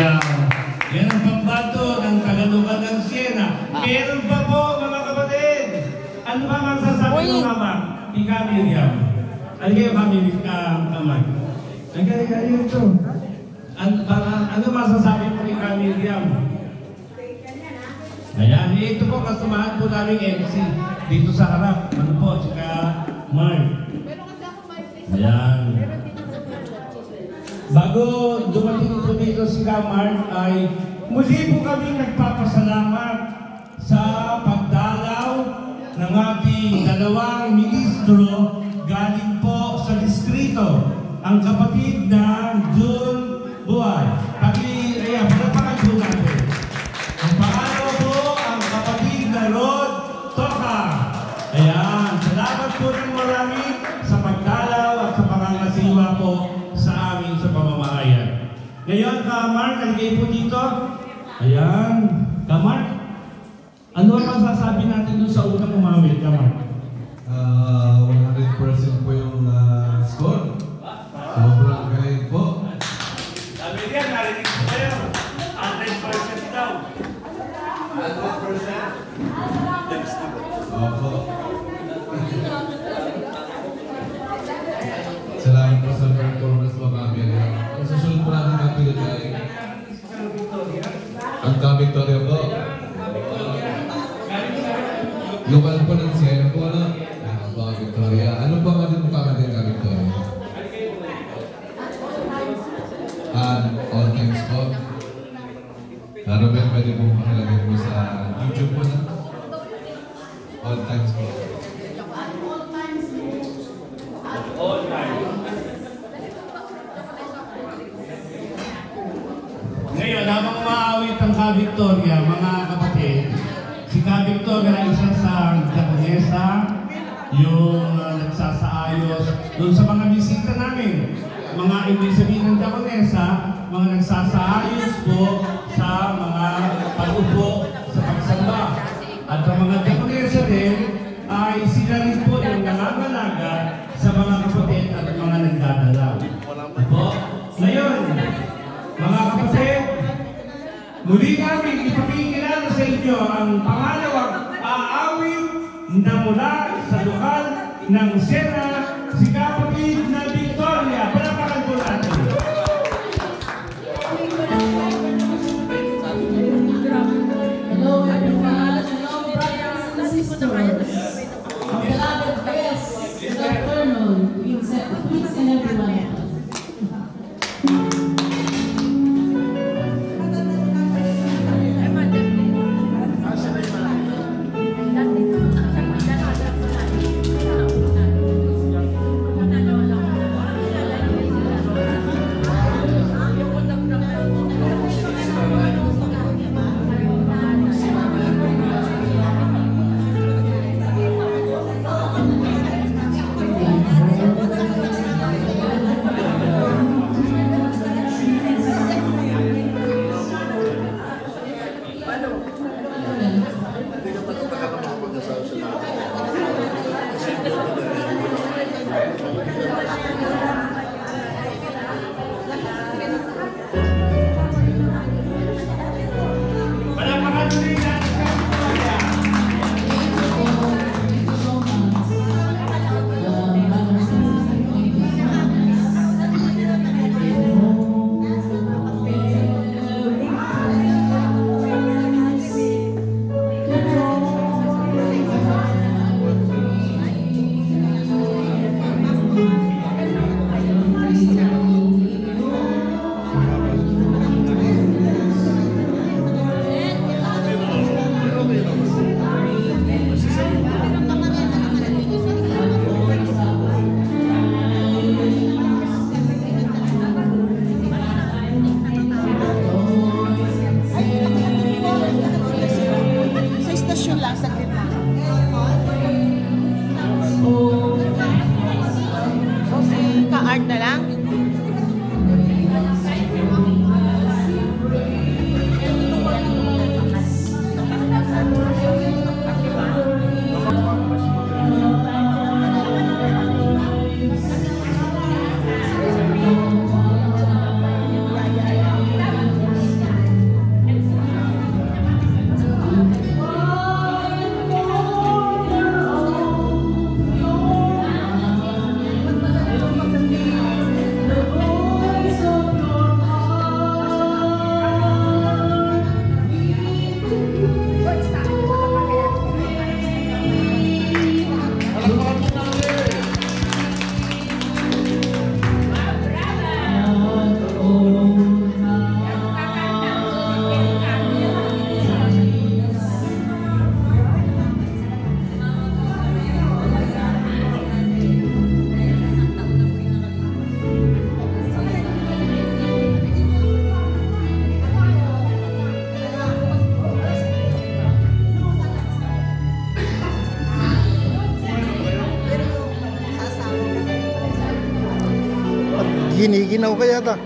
Yan ang pambato ng Tagalugan ng Siena. Meron pa po, mga kapatid. Ano ba masasabi ng mama? Ika Miriam. Ano kayo family ka, mama? Ang kaya ito. Ano masasabi mo Ika Miriam? Ayan, ito po kasamahan po namin MC. Dito sa harap. Ano po, sika Mark. Ayan. Bago dumating po dito si Mark ay muli po kami nagpapasalamat sa pagdalaw ng ating dalawang ministro galing po sa distrito, ang kapatid na June Buhay. Palapakan po natin. Ang pangalawa po ang kapatid na Rod Toka. Ayan, salamat po ng marami sa pagdalaw at sa pangangasiwa po sa amin sa pamamahayan. Ngayon, Mark, naligay po dito. Ayan. Mark, ano ang masasabi natin doon sa unang umawit, Mark? 100% po yung score. Sobrang galing po. Sabi niya, narinig po kayo. 100% daw. 100%? Opo. Salamat po sa performance mo kami. Ang susunod po natin ang pilot ay ang Victoria po. Lokal po ng Siena po, ano? Ang Victoria. Ano ba nga din mukha natin ang Victoria? All times po. Robert, pwede po makilagay po sa YouTube po na? All times po. All time. Ngayon, habang umaawit ang Ka-Victoria, mga kapatid, si Ka-Victoria ay isa sa Japonesa, yung nagsasaayos doon sa mga bisita namin. Mga ibig sabihin ng Japonesa, mga nagsasaayos po sa mga pag-upo sa pagsamba. At ang mga Japonesa din ay sila rin po yung nangangalaga sa mga kapatid at mga nagdadalaw. Po. Ngayon, mga kapatid, muli namin ipakikilala sa inyo ang pangalawang aawit na mula sa lokal ng Siena, si kapatid na Victoria. Palapakan po natin. Hello everyone. Hello brothers and sisters. Our beloved guests, good afternoon. Please and everyone. Malinaw kaya ta.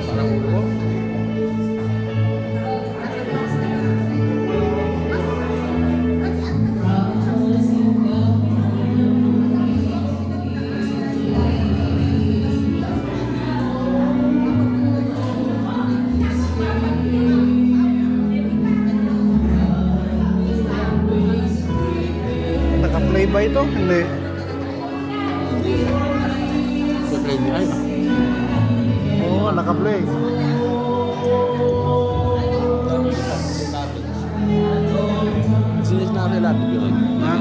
Parang ulo. Naka-play ba ito? Hindi. Sa play ni ay. Oo, naka-play. Sinis na rin lahat. Ha?